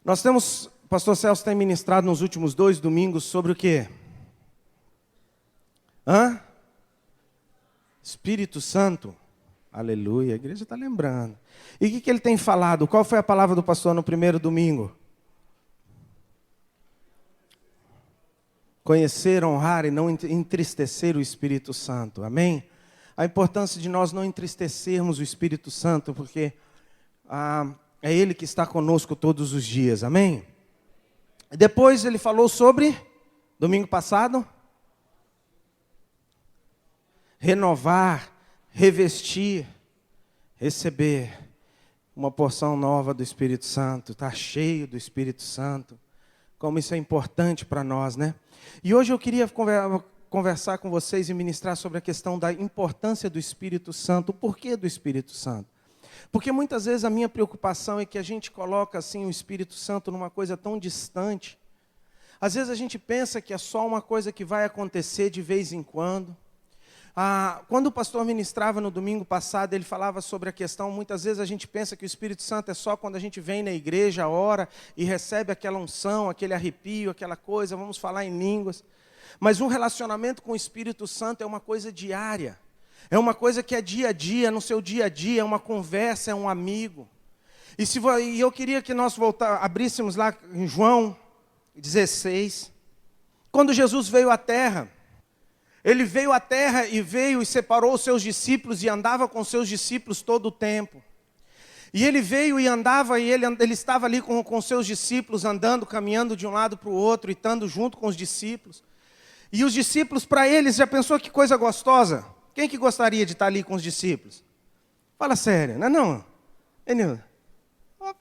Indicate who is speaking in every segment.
Speaker 1: O pastor Celso tem ministrado nos últimos 2 domingos sobre o quê? Espírito Santo. Aleluia, a igreja está lembrando. E o que ele tem falado? Qual foi a palavra do pastor no primeiro domingo? Conhecer, honrar e não entristecer o Espírito Santo. Amém? A importância de nós não entristecermos o Espírito Santo, porque é Ele que está conosco todos os dias. Amém? Depois ele falou sobre, domingo passado, renovar, revestir, receber uma porção nova do Espírito Santo. Está cheio do Espírito Santo. Como isso é importante para nós, né? E hoje eu queria conversar com vocês e ministrar sobre a questão da importância do Espírito Santo. O porquê do Espírito Santo? Porque muitas vezes a minha preocupação é que a gente coloca assim o Espírito Santo numa coisa tão distante. Às vezes a gente pensa que é só uma coisa que vai acontecer de vez em quando. Quando o pastor ministrava no domingo passado, ele falava sobre a questão, muitas vezes a gente pensa que o Espírito Santo é só quando a gente vem na igreja, ora e recebe aquela unção, aquele arrepio, aquela coisa, vamos falar em línguas. Mas um relacionamento com o Espírito Santo é uma coisa diária. É uma coisa que é dia a dia, no seu dia a dia, é uma conversa, é um amigo. E eu queria que nós abríssemos lá em João 16. Quando Jesus veio à terra, Ele veio à terra e separou os seus discípulos e andava com os seus discípulos todo o tempo. E Ele veio e andava, e ele estava ali com os seus discípulos, andando, caminhando de um lado para o outro, e estando junto com os discípulos. E os discípulos, para eles, já pensou que coisa gostosa? Quem que gostaria de estar ali com os discípulos? Fala sério, não é não? Enil,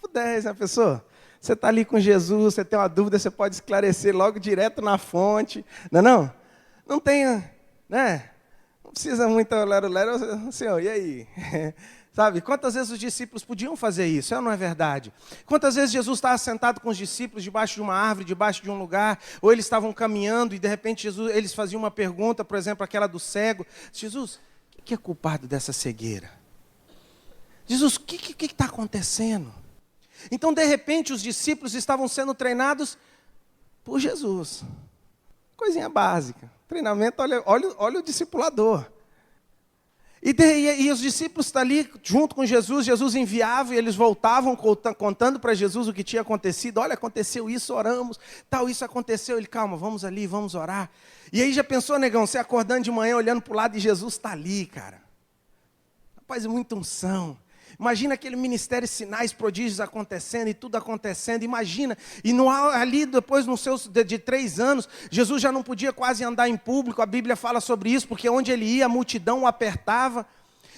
Speaker 1: por 10, né, pessoa? Você está ali com Jesus, você tem uma dúvida, você pode esclarecer logo direto na fonte, não é não? Não tenha, né? Não precisa muito lero, Senhor, e aí? Sabe, quantas vezes os discípulos podiam fazer isso? Não é verdade? Quantas vezes Jesus estava sentado com os discípulos debaixo de uma árvore, debaixo de um lugar, ou eles estavam caminhando e de repente eles faziam uma pergunta, por exemplo, aquela do cego. Jesus, quem é culpado dessa cegueira? Jesus, o que está acontecendo? Então, de repente, os discípulos estavam sendo treinados por Jesus. Coisinha básica. Treinamento, olha o discipulador. E os discípulos estão ali junto com Jesus, Jesus enviava e eles voltavam contando para Jesus o que tinha acontecido. Olha, aconteceu isso, oramos, tal, isso aconteceu. Ele, calma, vamos ali, vamos orar. E aí já pensou, negão, você acordando de manhã, olhando para o lado e Jesus está ali, cara. Rapaz, muita unção. Imagina aquele ministério, sinais, prodígios acontecendo e tudo acontecendo, imagina. E ali depois, de 3 anos, Jesus já não podia quase andar em público, a Bíblia fala sobre isso, porque onde ele ia, a multidão o apertava.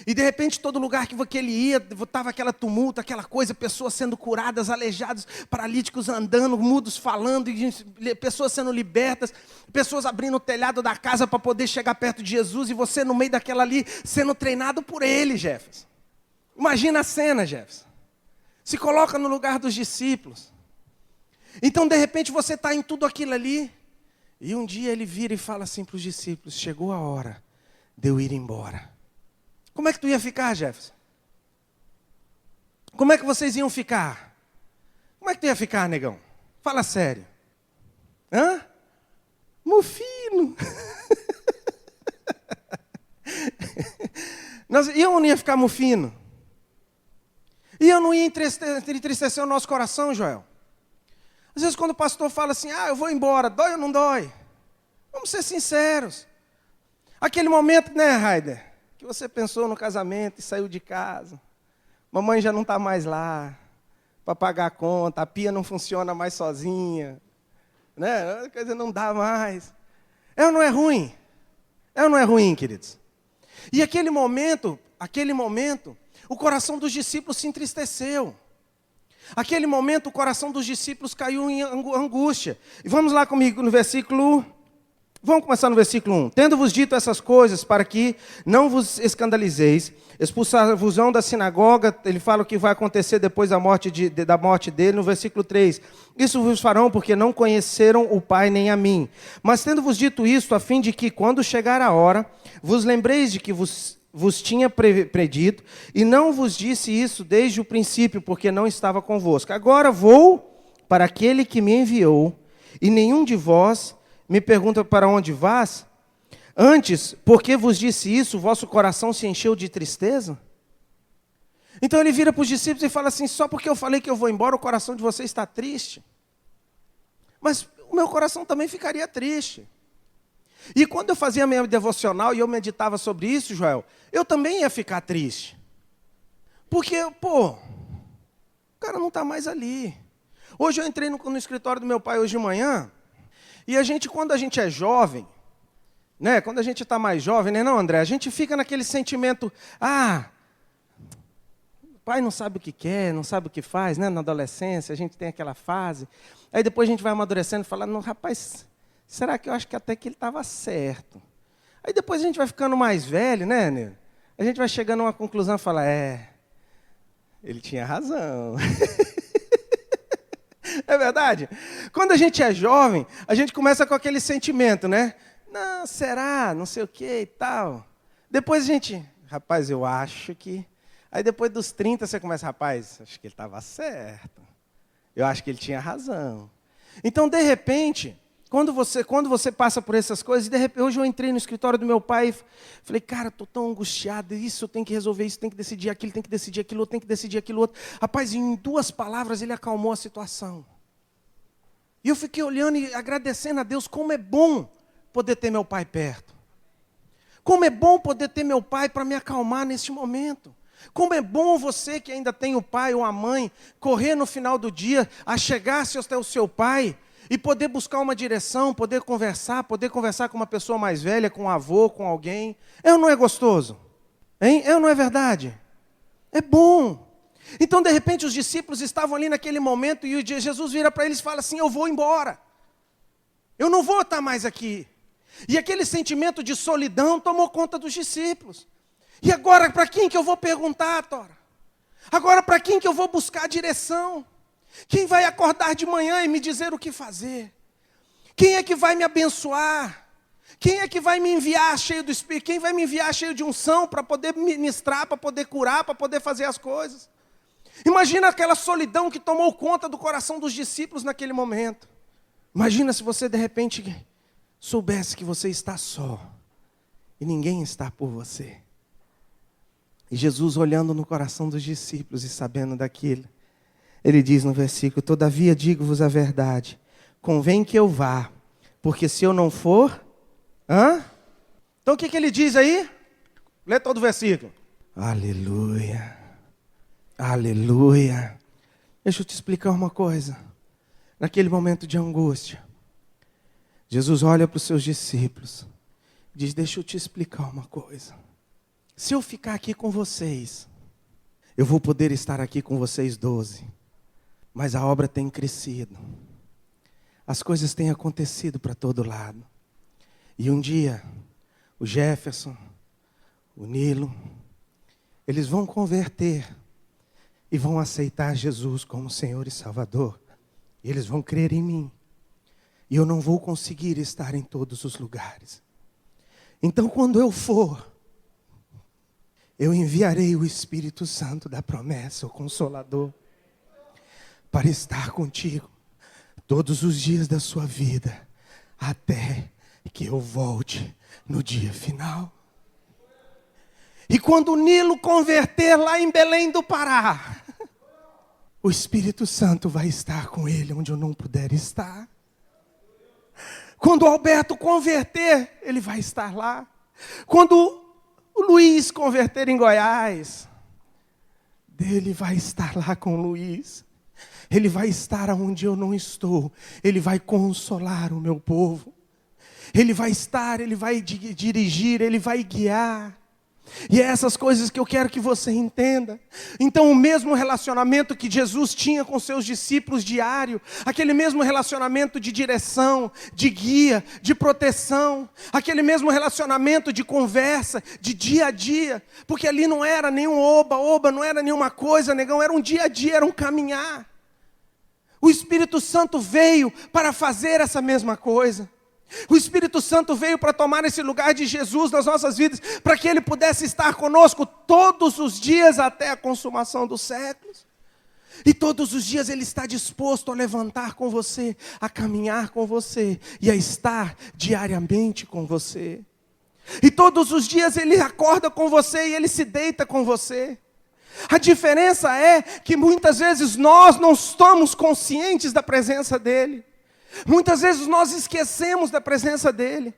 Speaker 1: E de repente, todo lugar que ele ia, estava aquela tumulto, aquela coisa, pessoas sendo curadas, aleijados, paralíticos andando, mudos falando, pessoas sendo libertas, pessoas abrindo o telhado da casa para poder chegar perto de Jesus, e você no meio daquela ali, sendo treinado por ele, Jefferson. Imagina a cena, Jefferson. Se coloca no lugar dos discípulos. Então, de repente, você está em tudo aquilo ali. E um dia ele vira e fala assim para os discípulos, chegou a hora de eu ir embora. Como é que tu ia ficar, Jefferson? Como é que vocês iam ficar? Como é que tu ia ficar, negão? Fala sério. Mufino. Eu não ia ficar mufino. E eu não ia entristecer o nosso coração, Joel. Às vezes quando o pastor fala assim, eu vou embora, dói ou não dói? Vamos ser sinceros. Aquele momento, né, Raider, que você pensou no casamento e saiu de casa. Mamãe já não está mais lá para pagar a conta, a pia não funciona mais sozinha. Né? A coisa não dá mais. É ou não é ruim? É ou não é ruim, queridos? E aquele momento, o coração dos discípulos se entristeceu. Aquele momento, o coração dos discípulos caiu em angústia. E vamos lá comigo no versículo... Vamos começar no versículo 1. Tendo-vos dito essas coisas, para que não vos escandalizeis, expulsar-vos-ão da sinagoga, ele fala o que vai acontecer depois da morte dele, no versículo 3. Isso vos farão, porque não conheceram o Pai nem a mim. Mas tendo-vos dito isto, a fim de que, quando chegar a hora, vos lembreis de que vos tinha predito, e não vos disse isso desde o princípio, porque não estava convosco. Agora vou para aquele que me enviou, e nenhum de vós me pergunta para onde vás? Antes, porque vos disse isso, vosso coração se encheu de tristeza? Então ele vira para os discípulos e fala assim, só porque eu falei que eu vou embora, o coração de vocês está triste. Mas o meu coração também ficaria triste. E quando eu fazia a minha devocional e eu meditava sobre isso, Joel, eu também ia ficar triste. Porque, o cara não está mais ali. Hoje eu entrei no escritório do meu pai hoje de manhã, e quando a gente é jovem, né, quando a gente está mais jovem, né, não, André, a gente fica naquele sentimento, o pai não sabe o que quer, não sabe o que faz, né, na adolescência, a gente tem aquela fase, aí depois a gente vai amadurecendo e fala, não, rapaz, será que eu acho que até que ele estava certo? Aí depois a gente vai ficando mais velho, né, Nil? A gente vai chegando a uma conclusão e fala, ele tinha razão. É verdade? Quando a gente é jovem, a gente começa com aquele sentimento, né? Não, será? Não sei o que e tal. Depois a gente, rapaz, eu acho que... Aí depois dos 30 você começa, rapaz, acho que ele estava certo. Eu acho que ele tinha razão. Então, de repente, quando você passa por essas coisas, e de repente, hoje eu entrei no escritório do meu pai e falei, cara, estou tão angustiado, isso eu tenho que resolver, isso tem que decidir aquilo, tem que decidir aquilo outro, tem que decidir aquilo outro. Rapaz, em 2 palavras ele acalmou a situação. E eu fiquei olhando e agradecendo a Deus, como é bom poder ter meu pai perto. Como é bom poder ter meu pai para me acalmar neste momento. Como é bom você que ainda tem o pai ou a mãe, correr no final do dia, a chegar-se até o seu pai e poder buscar uma direção, poder conversar com uma pessoa mais velha, com um avô, com alguém. É ou não é gostoso? Hein? É ou não é verdade? É bom. Então, de repente, os discípulos estavam ali naquele momento e Jesus vira para eles e fala assim, eu vou embora. Eu não vou estar mais aqui. E aquele sentimento de solidão tomou conta dos discípulos. E agora, para quem que eu vou perguntar, Tora? Agora, para quem que eu vou buscar direção? Quem vai acordar de manhã e me dizer o que fazer? Quem é que vai me abençoar? Quem é que vai me enviar cheio do Espírito? Quem vai me enviar cheio de unção para poder ministrar, para poder curar, para poder fazer as coisas? Imagina aquela solidão que tomou conta do coração dos discípulos naquele momento. Imagina se você de repente soubesse que você está só e ninguém está por você. E Jesus olhando no coração dos discípulos e sabendo daquilo, ele diz no versículo, todavia digo-vos a verdade, convém que eu vá, porque se eu não for... Então o que ele diz aí? Lê todo o versículo. Aleluia. Aleluia. Deixa eu te explicar uma coisa. Naquele momento de angústia, Jesus olha para os seus discípulos e diz, deixa eu te explicar uma coisa. Se eu ficar aqui com vocês, eu vou poder estar aqui com vocês 12. Mas a obra tem crescido. As coisas têm acontecido para todo lado. E um dia, o Jefferson, o Nilo, eles vão converter e vão aceitar Jesus como Senhor e Salvador. E eles vão crer em mim. E eu não vou conseguir estar em todos os lugares. Então, quando eu for, eu enviarei o Espírito Santo da promessa, o Consolador, para estar contigo todos os dias da sua vida, até que eu volte no dia final. E quando o Nilo converter lá em Belém do Pará, o Espírito Santo vai estar com ele onde eu não puder estar. Quando o Alberto converter, ele vai estar lá. Quando o Luiz converter em Goiás, ele vai estar lá com o Luiz. Ele vai estar onde eu não estou. Ele vai consolar o meu povo. Ele vai estar, ele vai dirigir, ele vai guiar. E é essas coisas que eu quero que você entenda. Então o mesmo relacionamento que Jesus tinha com seus discípulos diário, aquele mesmo relacionamento de direção, de guia, de proteção, aquele mesmo relacionamento de conversa, de dia a dia, porque ali não era nenhum oba-oba, não era nenhuma coisa, negão, era um dia a dia, era um caminhar. O Espírito Santo veio para fazer essa mesma coisa. O Espírito Santo veio para tomar esse lugar de Jesus nas nossas vidas, para que Ele pudesse estar conosco todos os dias até a consumação dos séculos. E todos os dias Ele está disposto a levantar com você, a caminhar com você e a estar diariamente com você. E todos os dias Ele acorda com você e Ele se deita com você. A diferença é que muitas vezes nós não estamos conscientes da presença dEle. Muitas vezes nós esquecemos da presença dEle.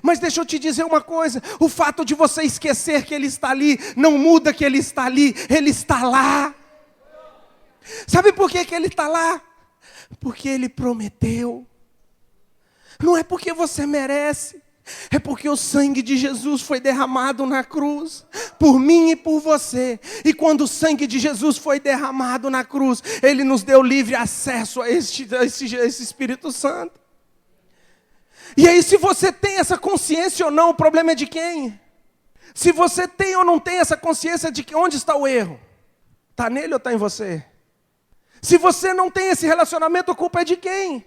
Speaker 1: Mas deixa eu te dizer uma coisa, o fato de você esquecer que Ele está ali, não muda que Ele está ali, Ele está lá. Sabe por que Ele está lá? Porque Ele prometeu. Não é porque você merece, é porque o sangue de Jesus foi derramado na cruz, por mim e por você. E quando o sangue de Jesus foi derramado na cruz, Ele nos deu livre acesso a esse Espírito Santo. E aí, se você tem essa consciência ou não, o problema é de quem? Se você tem ou não tem essa consciência de que onde está o erro? Está nele ou está em você? Se você não tem esse relacionamento, a culpa é de quem?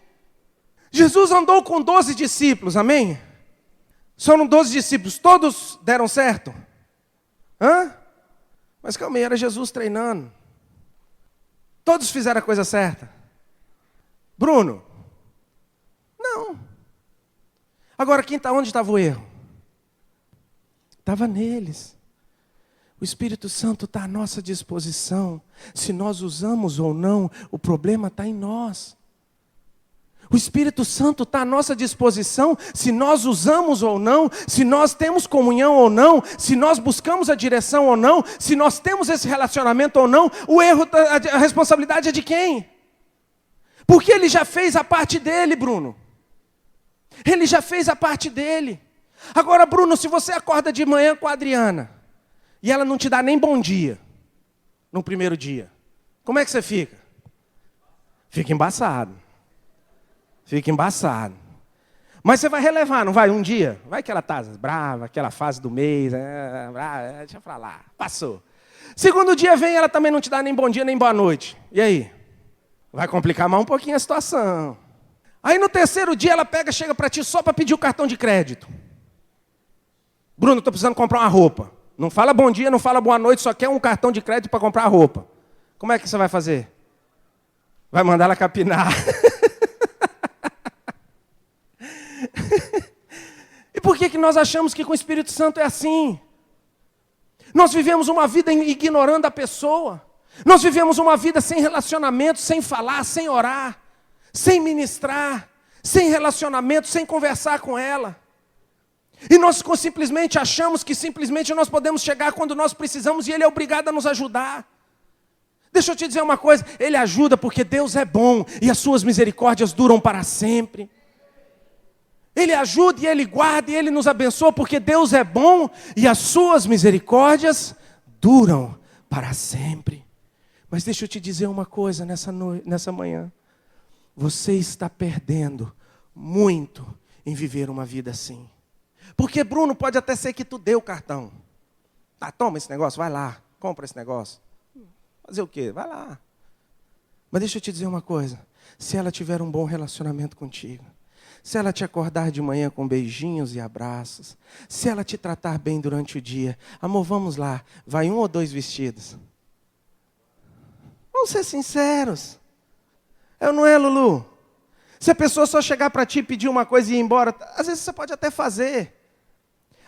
Speaker 1: Jesus andou com 12 discípulos, amém? Foram 12 discípulos, todos deram certo? Mas calma aí, era Jesus treinando. Todos fizeram a coisa certa? Bruno? Não. Agora, onde estava o erro? Estava neles. O Espírito Santo está à nossa disposição. Se nós usamos ou não, o problema está em nós. O Espírito Santo está à nossa disposição, se nós usamos ou não, se nós temos comunhão ou não, se nós buscamos a direção ou não, se nós temos esse relacionamento ou não, o erro, a responsabilidade é de quem? Porque Ele já fez a parte dele, Bruno. Ele já fez a parte dele. Agora, Bruno, se você acorda de manhã com a Adriana, e ela não te dá nem bom dia, no primeiro dia, como é que você fica? Fica embaçado. Fica embaçado. Mas você vai relevar, não vai? Um dia. Vai que ela está brava, aquela fase do mês. Deixa pra lá. Passou. Segundo dia vem, ela também não te dá nem bom dia, nem boa noite. E aí? Vai complicar mais um pouquinho a situação. Aí no terceiro dia ela chega para ti só para pedir o cartão de crédito. Bruno, estou precisando comprar uma roupa. Não fala bom dia, não fala boa noite, só quer um cartão de crédito para comprar a roupa. Como é que você vai fazer? Vai mandar ela capinar. E por que nós achamos que com o Espírito Santo é assim? Nós vivemos uma vida ignorando a pessoa. Nós vivemos uma vida sem relacionamento, sem falar, sem orar, sem ministrar, sem relacionamento, sem conversar com ela. E nós simplesmente achamos que simplesmente nós podemos chegar quando nós precisamos e Ele é obrigado a nos ajudar. Deixa eu te dizer uma coisa, Ele ajuda porque Deus é bom e as suas misericórdias duram para sempre. Ele ajuda e Ele guarda e Ele nos abençoa porque Deus é bom e as suas misericórdias duram para sempre. Mas deixa eu te dizer uma coisa nessa manhã. Você está perdendo muito em viver uma vida assim. Porque, Bruno, pode até ser que tu dê o cartão. Tá, toma esse negócio, vai lá, compra esse negócio. Fazer o quê? Vai lá. Mas deixa eu te dizer uma coisa. Se ela tiver um bom relacionamento contigo, se ela te acordar de manhã com beijinhos e abraços, se ela te tratar bem durante o dia, amor, vamos lá, vai 1 ou 2 vestidos? Vamos ser sinceros. É ou não é, Lulu? Se a pessoa só chegar para ti e pedir uma coisa e ir embora, às vezes você pode até fazer.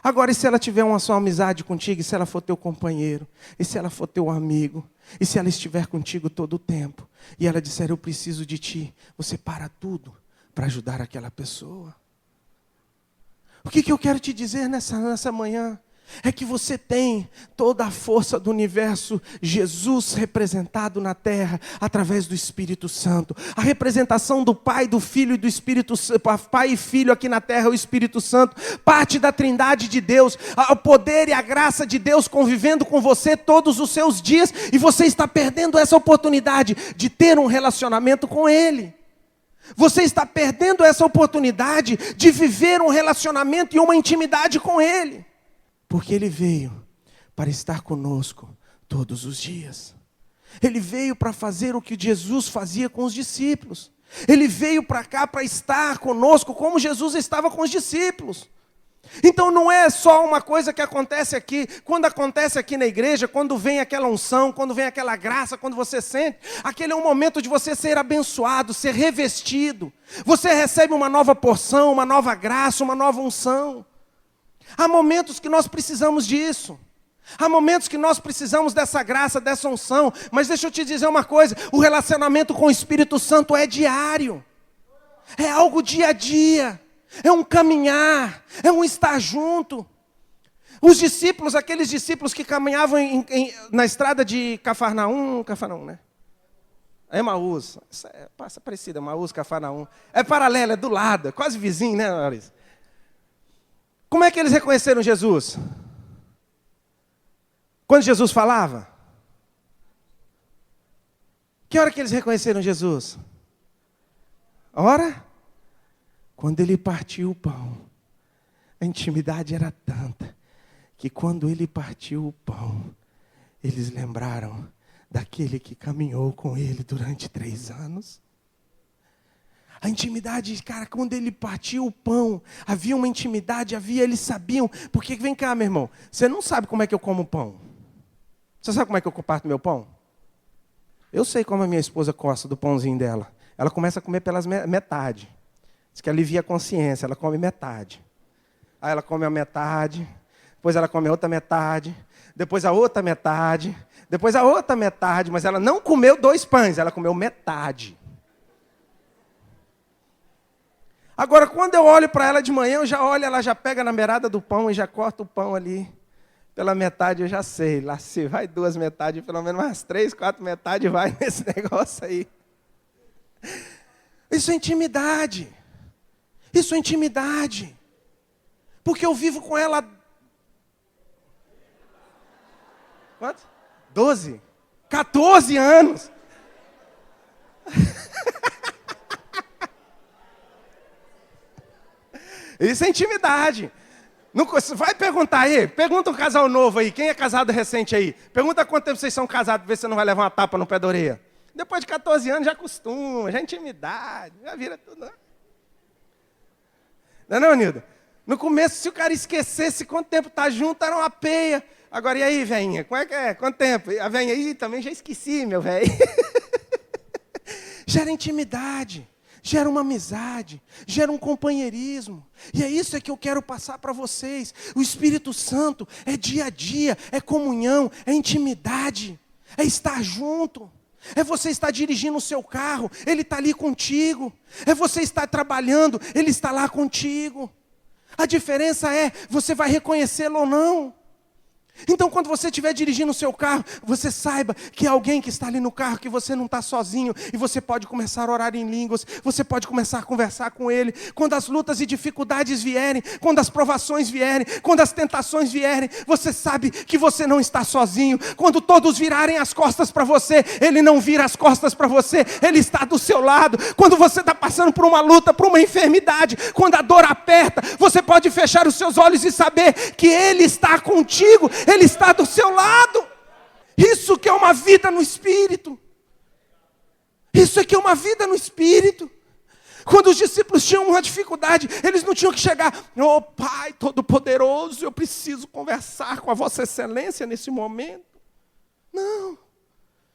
Speaker 1: Agora, e se ela tiver uma só amizade contigo, e se ela for teu companheiro, e se ela for teu amigo, e se ela estiver contigo todo o tempo, e ela disser, eu preciso de ti, você para tudo para ajudar aquela pessoa. O que eu quero te dizer nessa manhã? É que você tem toda a força do universo, Jesus representado na terra, através do Espírito Santo. A representação do Pai, do Filho e do Espírito Santo, Pai e Filho aqui na terra, o Espírito Santo, parte da trindade de Deus, o poder e a graça de Deus convivendo com você todos os seus dias, e você está perdendo essa oportunidade de ter um relacionamento com Ele. Você está perdendo essa oportunidade de viver um relacionamento e uma intimidade com Ele. Porque Ele veio para estar conosco todos os dias. Ele veio para fazer o que Jesus fazia com os discípulos. Ele veio para cá para estar conosco como Jesus estava com os discípulos. Então não é só uma coisa que acontece aqui. Quando acontece aqui na igreja, quando vem aquela unção, quando vem aquela graça, quando você sente, aquele é um momento de você ser abençoado, ser revestido. Você recebe uma nova porção, uma nova graça, uma nova unção. Há momentos que nós precisamos disso. Há momentos que nós precisamos dessa graça, dessa unção. Mas deixa eu te dizer uma coisa, o relacionamento com o Espírito Santo é diário. É algo dia a dia. É um caminhar, é um estar junto. Os discípulos, aqueles discípulos que caminhavam na estrada de Cafarnaum, né? Emaús, passa parecida, Emaús, Cafarnaum. É paralelo, é do lado, é quase vizinho, né, Larissa? Como é que eles reconheceram Jesus? Quando Jesus falava? Que hora que eles reconheceram Jesus? Ora? Quando ele partiu o pão, a intimidade era tanta, que quando ele partiu o pão, eles lembraram daquele que caminhou com ele durante 3 anos. A intimidade, cara, quando ele partiu o pão, havia uma intimidade, eles sabiam, porque vem cá, meu irmão, você não sabe como é que eu como pão. Você sabe como é que eu parto meu pão? Eu sei como a minha esposa gosta do pãozinho dela. Ela começa a comer pelas metade. Diz que alivia a consciência, ela come metade. Aí ela come a metade, depois ela come a outra metade, depois a outra metade, depois a outra metade, mas ela não comeu 2 pães, ela comeu metade. Agora, quando eu olho para ela de manhã, eu já olho, ela já pega na beirada do pão e já corta o pão ali. Pela metade eu já sei, lá se vai 2 metades, pelo menos umas 3, 4 metades vai nesse negócio aí. Isso é intimidade. Isso é intimidade. Porque eu vivo com ela... Quanto? 12? 14 anos. Isso é intimidade. Não, vai perguntar aí, pergunta um casal novo aí, quem é casado recente aí? Pergunta quanto tempo vocês são casados, para ver se você não vai levar uma tapa no pé da orelha. Depois de 14 anos já acostuma, já é intimidade, já vira tudo. Não, Nilda? No começo, se o cara esquecesse quanto tempo tá junto, era uma peia. Agora, e aí, velhinha? Como é que é? Quanto tempo? A velhinha aí também já esqueci, meu velho. Gera intimidade, gera uma amizade, gera um companheirismo. E é isso que eu quero passar para vocês. O Espírito Santo é dia a dia, é comunhão, é intimidade, é estar junto. É você estar dirigindo o seu carro, Ele está ali contigo. É você estar trabalhando, Ele está lá contigo. A diferença é, você vai reconhecê-lo ou não. Então, quando você estiver dirigindo o seu carro, você saiba que é alguém que está ali no carro, que você não está sozinho, e você pode começar a orar em línguas, você pode começar a conversar com Ele. Quando as lutas e dificuldades vierem, quando as provações vierem, quando as tentações vierem, você sabe que você não está sozinho. Quando todos virarem as costas para você, Ele não vira as costas para você, Ele está do seu lado. Quando você está passando por uma luta, por uma enfermidade, quando a dor aperta, você pode fechar os seus olhos e saber que Ele está contigo, Ele está do seu lado. Isso que é uma vida no Espírito. Isso aqui é uma vida no Espírito. Quando os discípulos tinham uma dificuldade, eles não tinham que chegar: "Oh Pai Todo-Poderoso, eu preciso conversar com a Vossa Excelência nesse momento." Não.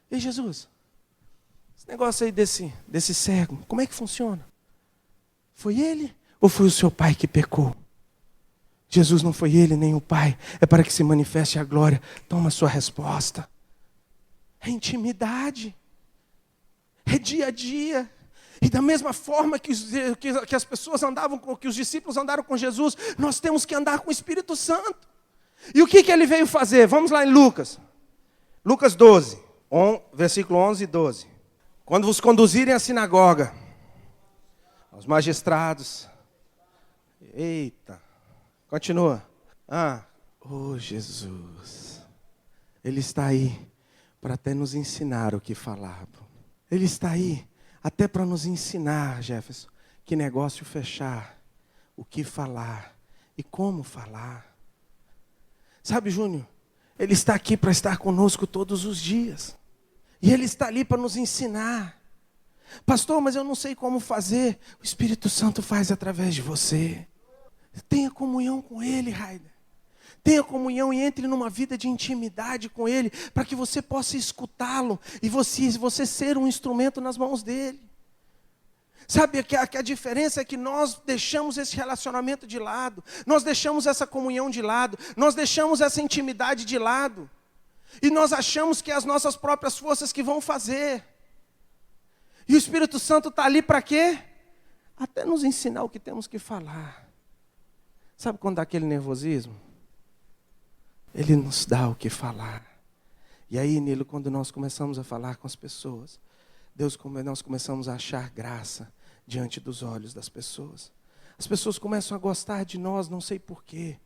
Speaker 1: Ei, Jesus, esse negócio aí desse cego, como é que funciona? Foi ele ou foi o seu pai que pecou? Jesus não foi ele nem o Pai, é para que se manifeste a glória. Toma a sua resposta. É intimidade, é dia a dia. E da mesma forma que as pessoas andavam, que os discípulos andaram com Jesus, nós temos que andar com o Espírito Santo. E o que ele veio fazer? Vamos lá em Lucas. Lucas 12, versículo 11 e 12. Quando vos conduzirem à sinagoga, aos magistrados, eita, continua. Oh Jesus, Ele está aí para até nos ensinar o que falar. Ele está aí até para nos ensinar, Jefferson, que negócio fechar, o que falar e como falar. Sabe, Júnior, Ele está aqui para estar conosco todos os dias. E Ele está ali para nos ensinar. Pastor, mas eu não sei como fazer. O Espírito Santo faz através de você. Tenha comunhão com Ele, Raider. Tenha comunhão e entre numa vida de intimidade com Ele, para que você possa escutá-lo e você ser um instrumento nas mãos dEle. Sabe que a diferença é que nós deixamos esse relacionamento de lado, nós deixamos essa comunhão de lado, nós deixamos essa intimidade de lado, e nós achamos que é as nossas próprias forças que vão fazer. E o Espírito Santo está ali para quê? Até nos ensinar o que temos que falar. Sabe quando dá aquele nervosismo? Ele nos dá o que falar. E aí, Nilo, quando nós começamos a falar com as pessoas, nós começamos a achar graça diante dos olhos das pessoas. As pessoas começam a gostar de nós, não sei porquê.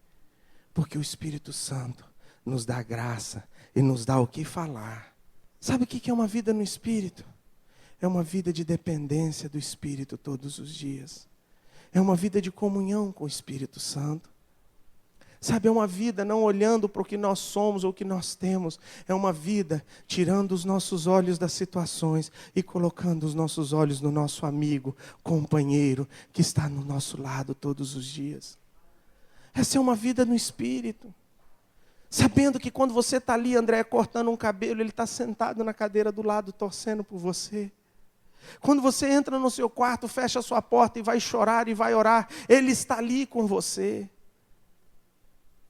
Speaker 1: Porque o Espírito Santo nos dá graça e nos dá o que falar. Sabe o que é uma vida no Espírito? É uma vida de dependência do Espírito todos os dias. É uma vida de comunhão com o Espírito Santo. Sabe, é uma vida não olhando para o que nós somos ou o que nós temos. É uma vida tirando os nossos olhos das situações e colocando os nossos olhos no nosso amigo, companheiro, que está no nosso lado todos os dias. Essa é uma vida no Espírito. Sabendo que quando você está ali, André, cortando um cabelo, ele está sentado na cadeira do lado, torcendo por você. Quando você entra no seu quarto, fecha a sua porta e vai chorar e vai orar, ele está ali com você.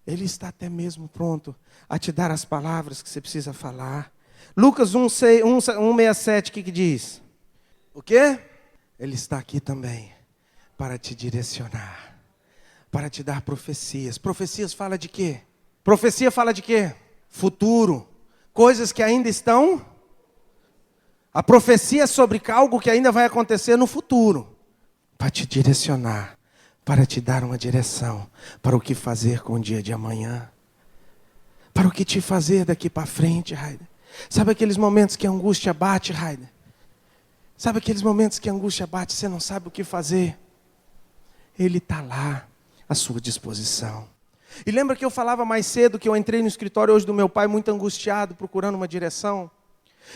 Speaker 1: Ele está até mesmo pronto a te dar as palavras que você precisa falar. Lucas 1:67, o que diz? O quê? Ele está aqui também para te direcionar, para te dar profecias. Profecias fala de quê? Profecia fala de quê? Futuro. Coisas que ainda estão. A profecia é sobre algo que ainda vai acontecer no futuro. Para te direcionar. Para te dar uma direção. Para o que fazer com o dia de amanhã. Para o que te fazer daqui para frente, Raider. Sabe aqueles momentos que a angústia bate, Raider? Sabe aqueles momentos que a angústia bate e você não sabe o que fazer? Ele está lá, à sua disposição. E lembra que eu falava mais cedo que eu entrei no escritório hoje do meu pai muito angustiado, procurando uma direção?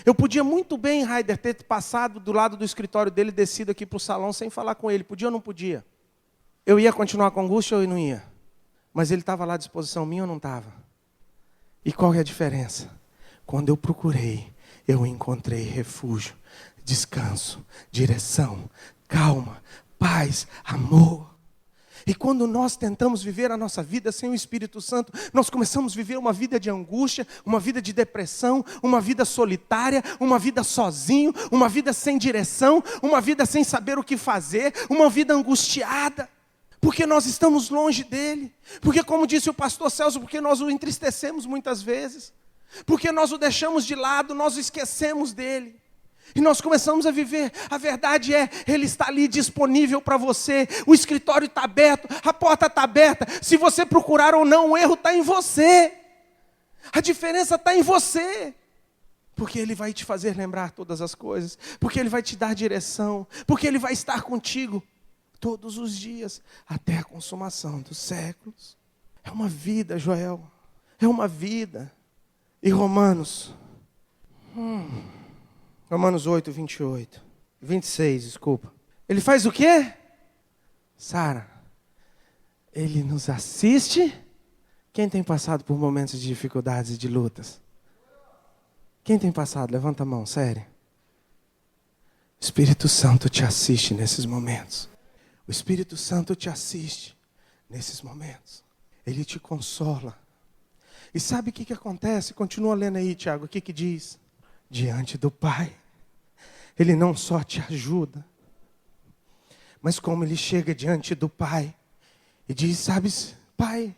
Speaker 1: Eu podia muito bem, Raider, ter passado do lado do escritório dele, descido aqui para o salão sem falar com ele. Podia ou não podia? Eu ia continuar com angústia ou eu não ia? Mas ele estava lá à disposição minha ou não estava? E qual é a diferença? Quando eu procurei, eu encontrei refúgio, descanso, direção, calma, paz, amor. E quando nós tentamos viver a nossa vida sem o Espírito Santo, nós começamos a viver uma vida de angústia, uma vida de depressão, uma vida solitária, uma vida sozinho, uma vida sem direção, uma vida sem saber o que fazer, uma vida angustiada. Porque nós estamos longe dele. Porque, como disse o pastor Celso, porque nós o entristecemos muitas vezes. Porque nós o deixamos de lado, nós o esquecemos dele. E nós começamos a viver, a verdade é, ele está ali disponível para você, o escritório está aberto, a porta está aberta, se você procurar ou não, o erro está em você, a diferença está em você, porque ele vai te fazer lembrar todas as coisas, porque ele vai te dar direção, porque ele vai estar contigo todos os dias, até a consumação dos séculos. É uma vida, Joel, é uma vida. E Romanos 8, 28. 26, desculpa. Ele faz o quê? Sara, ele nos assiste. Quem tem passado por momentos de dificuldades e de lutas? Quem tem passado? Levanta a mão, sério. O Espírito Santo te assiste nesses momentos. O Espírito Santo te assiste nesses momentos. Ele te consola. E sabe o que acontece? Continua lendo aí, Tiago. O que diz? Diante do Pai. Ele não só te ajuda, mas como ele chega diante do Pai e diz, sabes, Pai,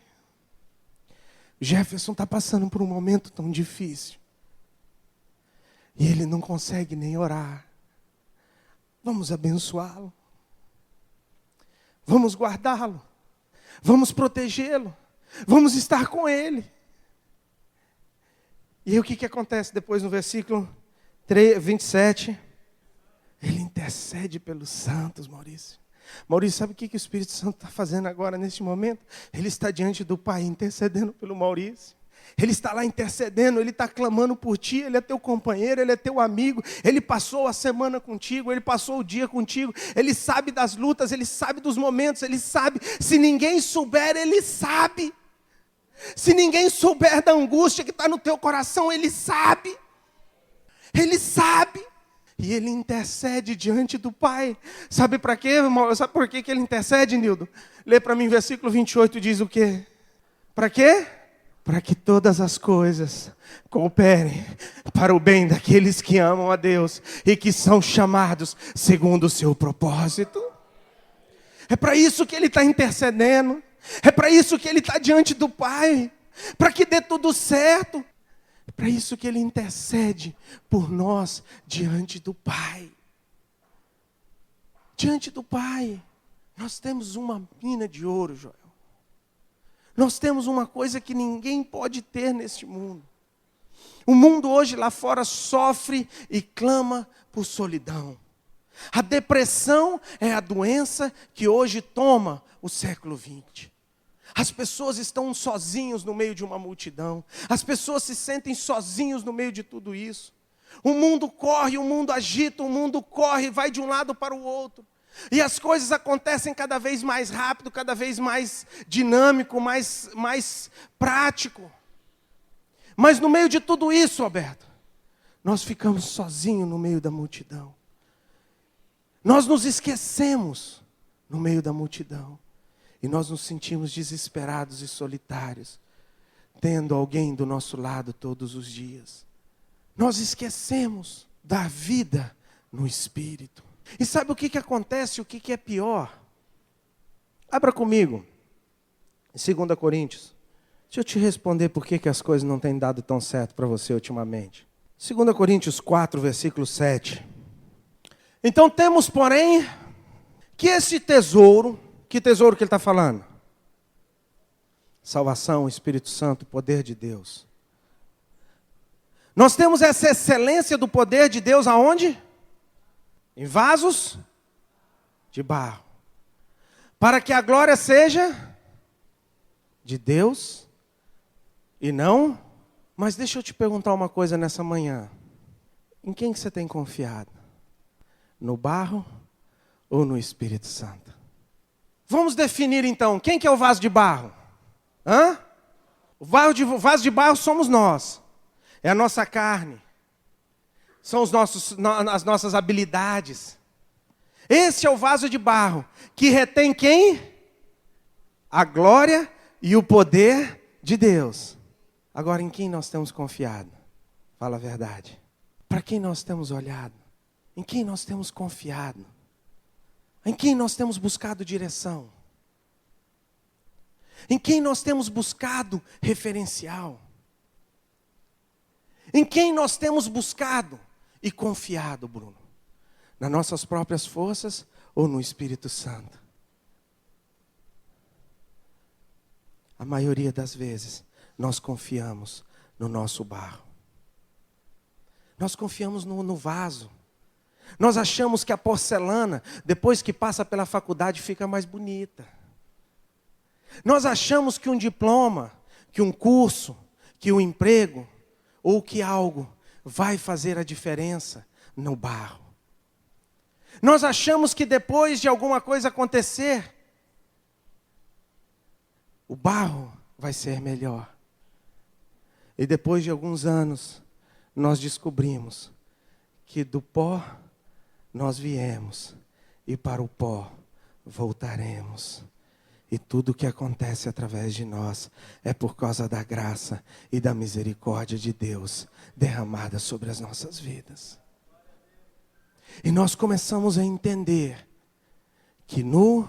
Speaker 1: Jefferson está passando por um momento tão difícil. E ele não consegue nem orar. Vamos abençoá-lo. Vamos guardá-lo. Vamos protegê-lo. Vamos estar com ele. E aí o que acontece depois no versículo 27? Ele intercede pelos santos, Maurício. Maurício, sabe o que o Espírito Santo está fazendo agora, neste momento? Ele está diante do Pai, intercedendo pelo Maurício. Ele está lá intercedendo, Ele está clamando por ti, Ele é teu companheiro, Ele é teu amigo, Ele passou a semana contigo, Ele passou o dia contigo, Ele sabe das lutas, Ele sabe dos momentos, Ele sabe. Se ninguém souber, Ele sabe. Se ninguém souber da angústia que está no teu coração, Ele sabe. Ele sabe. E Ele intercede diante do Pai. Sabe para quê, irmão? Sabe por que Ele intercede, Nildo? Lê para mim, versículo 28 diz o quê? Para quê? Para que todas as coisas cooperem para o bem daqueles que amam a Deus e que são chamados segundo o seu propósito. É para isso que Ele está intercedendo. É para isso que Ele está diante do Pai. Para que dê tudo certo. É para isso que Ele intercede por nós diante do Pai. Diante do Pai. Nós temos uma mina de ouro, Joel. Nós temos uma coisa que ninguém pode ter neste mundo. O mundo hoje lá fora sofre e clama por solidão. A depressão é a doença que hoje toma o século XX. As pessoas estão sozinhos no meio de uma multidão. As pessoas se sentem sozinhos no meio de tudo isso. O mundo corre, o mundo agita, o mundo corre, vai de um lado para o outro. E as coisas acontecem cada vez mais rápido, cada vez mais dinâmico, mais prático. Mas no meio de tudo isso, Alberto, nós ficamos sozinhos no meio da multidão. Nós nos esquecemos no meio da multidão. E nós nos sentimos desesperados e solitários, tendo alguém do nosso lado todos os dias. Nós esquecemos da vida no Espírito. E sabe o que acontece, o que é pior? Abra comigo, em 2 Coríntios. Deixa eu te responder por que as coisas não têm dado tão certo para você ultimamente. 2 Coríntios 4, versículo 7. Então temos, porém, que esse tesouro, que tesouro que ele está falando? Salvação, Espírito Santo, poder de Deus. Nós temos essa excelência do poder de Deus aonde? Em vasos de barro. Para que a glória seja de Deus e não. Mas deixa eu te perguntar uma coisa nessa manhã. Em quem que você tem confiado? No barro ou no Espírito Santo? Vamos definir então, quem que é o vaso de barro? Hã? O vaso de barro somos nós. É a nossa carne. São as nossas habilidades. Esse é o vaso de barro, que retém quem? A glória e o poder de Deus. Agora, em quem nós temos confiado? Fala a verdade. Para quem nós temos olhado? Em quem nós temos confiado? Em quem nós temos buscado direção? Em quem nós temos buscado referencial? Em quem nós temos buscado e confiado, Bruno? Nas nossas próprias forças ou no Espírito Santo? A maioria das vezes, nós confiamos no nosso barro. Nós confiamos no vaso. Nós achamos que a porcelana, depois que passa pela faculdade, fica mais bonita. Nós achamos que um diploma, que um curso, que um emprego, ou que algo vai fazer a diferença no barro. Nós achamos que depois de alguma coisa acontecer, o barro vai ser melhor. E depois de alguns anos, nós descobrimos que do pó nós viemos e para o pó voltaremos. E tudo o que acontece através de nós é por causa da graça e da misericórdia de Deus derramada sobre as nossas vidas. E nós começamos a entender que nu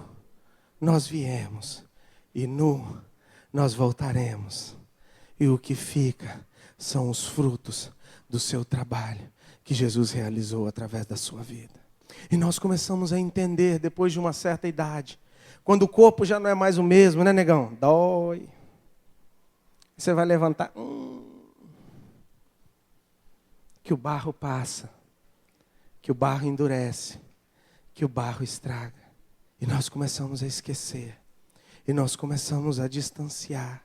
Speaker 1: nós viemos e nu nós voltaremos. E o que fica são os frutos do seu trabalho que Jesus realizou através da sua vida. E nós começamos a entender, depois de uma certa idade, quando o corpo já não é mais o mesmo, né, negão? Dói. Você vai levantar. Que o barro passa. Que o barro endurece. Que o barro estraga. E nós começamos a esquecer. E nós começamos a distanciar.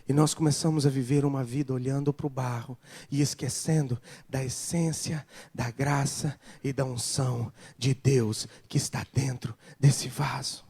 Speaker 1: E nós começamos a viver uma vida olhando para o barro e esquecendo da essência, da graça e da unção de Deus que está dentro desse vaso.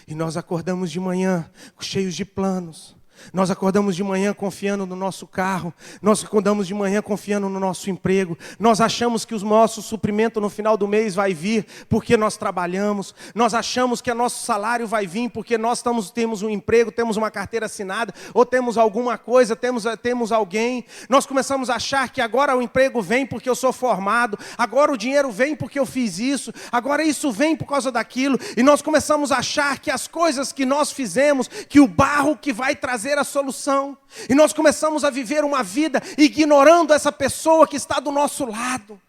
Speaker 1: E nós acordamos de manhã cheios de planos. Nós acordamos de manhã confiando no nosso carro. Nós acordamos de manhã confiando no nosso emprego. Nós achamos que o nosso suprimento no final do mês vai vir porque nós trabalhamos. Nós achamos que o nosso salário vai vir porque nós temos um emprego, temos uma carteira assinada, ou temos alguma coisa, temos alguém. Nós começamos a achar que agora o emprego vem porque eu sou formado, agora o dinheiro vem porque eu fiz isso, agora isso vem por causa daquilo. E nós começamos a achar que as coisas que nós fizemos, que o barro que vai trazer a solução. E nós começamos a viver uma vida ignorando essa pessoa que está do nosso lado.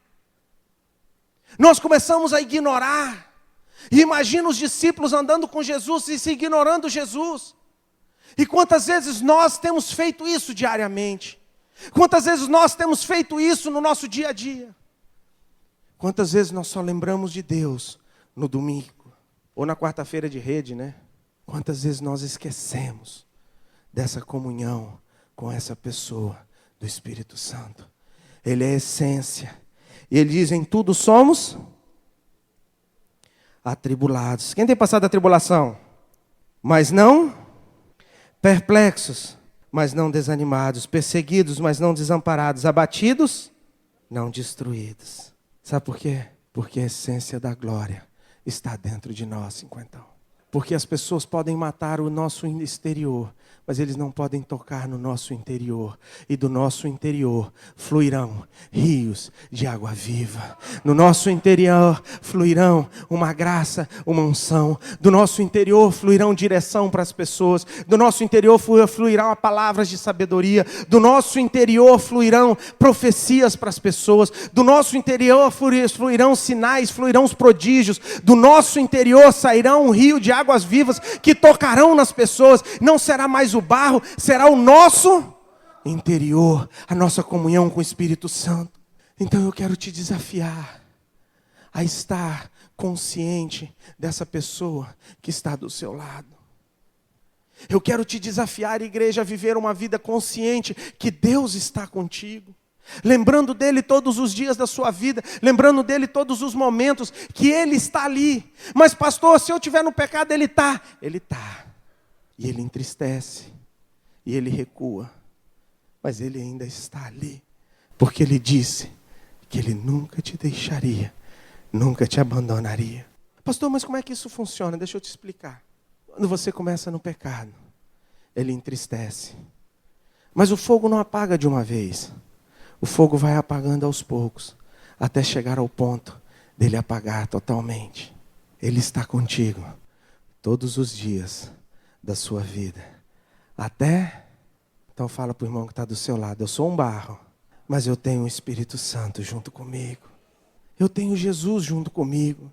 Speaker 1: Nós começamos a ignorar. E imagina os discípulos andando com Jesus e se ignorando Jesus. E quantas vezes nós temos feito isso diariamente? Quantas vezes nós temos feito isso no nosso dia a dia? Quantas vezes nós só lembramos de Deus no domingo? Ou na quarta-feira de rede, né? Quantas vezes nós esquecemos dessa comunhão com essa pessoa do Espírito Santo? Ele é a essência. E ele diz, em tudo somos atribulados. Quem tem passado a tribulação? Mas não perplexos, mas não desanimados, perseguidos, mas não desamparados, abatidos, não destruídos. Sabe por quê? Porque a essência da glória está dentro de nós, cinquentão. Porque as pessoas podem matar o nosso exterior, mas eles não podem tocar no nosso interior. E do nosso interior fluirão rios de água viva. No nosso interior fluirão uma graça, uma unção. Do nosso interior fluirão direção para as pessoas. Do nosso interior fluirão palavras de sabedoria. Do nosso interior fluirão profecias para as pessoas. Do nosso interior fluirão sinais, fluirão os prodígios. Do nosso interior sairá um rio de águas vivas que tocarão nas pessoas. Não será mais o barro, será o nosso interior, a nossa comunhão com o Espírito Santo. Então eu quero te desafiar a estar consciente dessa pessoa que está do seu lado. Eu quero te desafiar, igreja, a viver uma vida consciente que Deus está contigo. Lembrando dele todos os dias da sua vida, lembrando dele todos os momentos que ele está ali. Mas pastor, se eu estiver no pecado, ele está. E ele entristece, e ele recua, mas ele ainda está ali, porque ele disse que ele nunca te deixaria, nunca te abandonaria. Pastor, mas como é que isso funciona? Deixa eu te explicar. Quando você começa no pecado, ele entristece, mas o fogo não apaga de uma vez. O fogo vai apagando aos poucos, até chegar ao ponto dele apagar totalmente. Ele está contigo todos os dias da sua vida. Então fala para o irmão que está do seu lado, eu sou um barro, mas eu tenho o Espírito Santo junto comigo. Eu tenho Jesus junto comigo.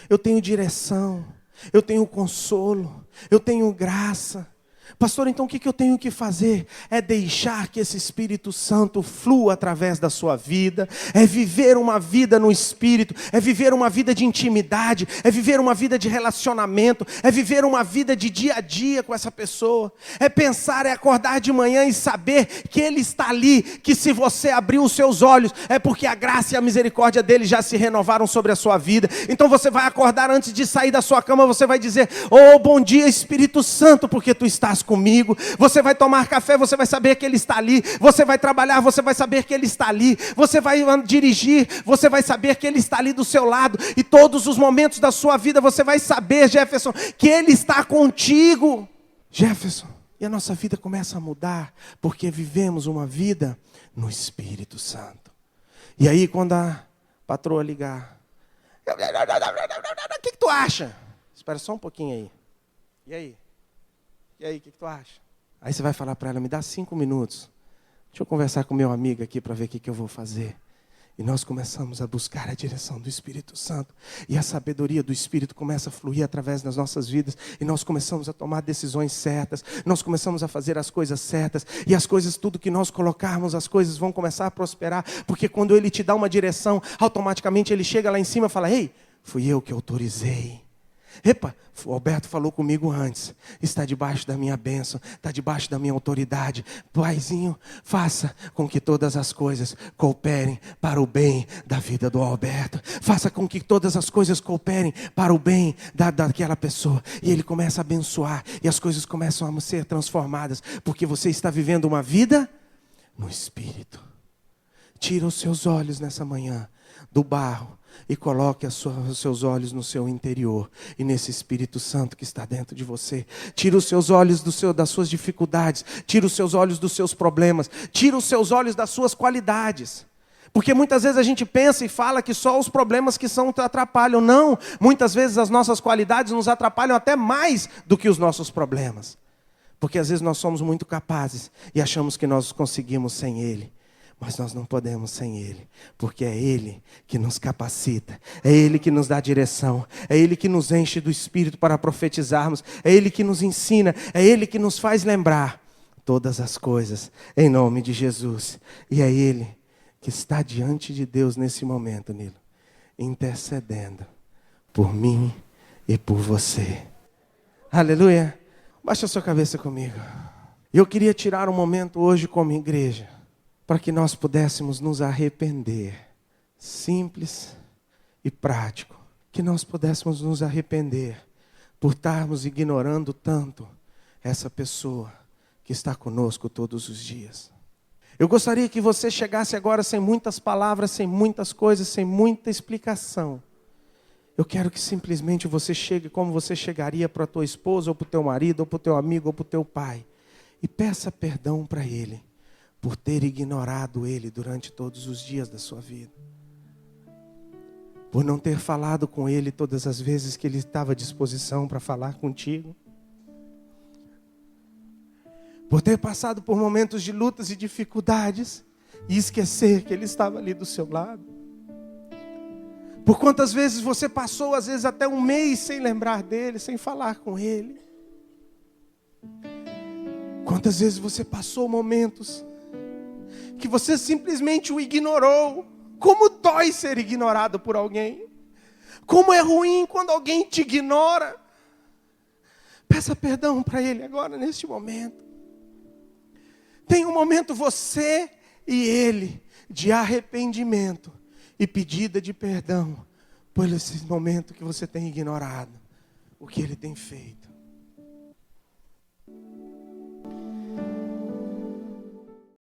Speaker 1: Eu tenho direção, eu tenho consolo, eu tenho graça. Pastor, então o que eu tenho que fazer? É deixar que esse Espírito Santo flua através da sua vida, é viver uma vida no Espírito, é viver uma vida de intimidade, é viver uma vida de relacionamento, é viver uma vida de dia a dia com essa pessoa, é pensar, é acordar de manhã e saber que Ele está ali, que se você abrir os seus olhos, é porque a graça e a misericórdia dEle já se renovaram sobre a sua vida. Então você vai acordar antes de sair da sua cama, você vai dizer, oh, bom dia Espírito Santo, porque Tu estás comigo. Você vai tomar café, você vai saber que Ele está ali. Você vai trabalhar, você vai saber que Ele está ali. Você vai dirigir, você vai saber que Ele está ali do seu lado. E todos os momentos da sua vida você vai saber, Jefferson, que Ele está contigo. Jefferson, e a nossa vida começa a mudar, porque vivemos uma vida no Espírito Santo. E aí quando a patroa ligar, o que tu acha? Espera só um pouquinho aí. E aí? E aí, o que tu acha? Aí você vai falar para ela, me dá 5 minutos. Deixa eu conversar com meu amigo aqui para ver o que eu vou fazer. E nós começamos a buscar a direção do Espírito Santo. E a sabedoria do Espírito começa a fluir através das nossas vidas. E nós começamos a tomar decisões certas. Nós começamos a fazer as coisas certas. E as coisas, tudo que nós colocarmos, as coisas vão começar a prosperar. Porque quando Ele te dá uma direção, automaticamente Ele chega lá em cima e fala, ei, fui eu que autorizei. Epa, o Alberto falou comigo antes. Está debaixo da minha bênção, está debaixo da minha autoridade. Paizinho, faça com que todas as coisas cooperem para o bem da vida do Alberto. Faça com que todas as coisas cooperem para o bem daquela pessoa. E ele começa a abençoar. E as coisas começam a ser transformadas. Porque você está vivendo uma vida no Espírito. Tira os seus olhos nessa manhã do barro e coloque os seus olhos no seu interior e nesse Espírito Santo que está dentro de você. Tira os seus olhos das suas dificuldades, tira os seus olhos dos seus problemas, tira os seus olhos das suas qualidades. Porque muitas vezes a gente pensa e fala que só os problemas que atrapalham. Não, muitas vezes as nossas qualidades nos atrapalham até mais do que os nossos problemas. Porque às vezes nós somos muito capazes e achamos que nós conseguimos sem Ele. Mas nós não podemos sem Ele, porque é Ele que nos capacita, é Ele que nos dá direção, é Ele que nos enche do Espírito para profetizarmos, é Ele que nos ensina, é Ele que nos faz lembrar todas as coisas, em nome de Jesus. E é Ele que está diante de Deus nesse momento, Nilo, intercedendo por mim e por você. Aleluia! Baixa a sua cabeça comigo. Eu queria tirar um momento hoje como igreja, para que nós pudéssemos nos arrepender, simples e prático, que nós pudéssemos nos arrepender por estarmos ignorando tanto essa pessoa que está conosco todos os dias. Eu gostaria que você chegasse agora sem muitas palavras, sem muitas coisas, sem muita explicação. Eu quero que simplesmente você chegue como você chegaria para a tua esposa, ou para o teu marido, ou para o teu amigo, ou para o teu pai, e peça perdão para ele, por ter ignorado Ele durante todos os dias da sua vida. Por não ter falado com Ele todas as vezes que Ele estava à disposição para falar contigo. Por ter passado por momentos de lutas e dificuldades e esquecer que Ele estava ali do seu lado. Por quantas vezes você passou, às vezes até um mês sem lembrar dEle, sem falar com Ele. Quantas vezes você passou momentos que você simplesmente o ignorou. Como dói ser ignorado por alguém. Como é ruim quando alguém te ignora. Peça perdão para Ele agora, neste momento. Tem um momento você e Ele de arrependimento e pedida de perdão por esse momento que você tem ignorado o que Ele tem feito.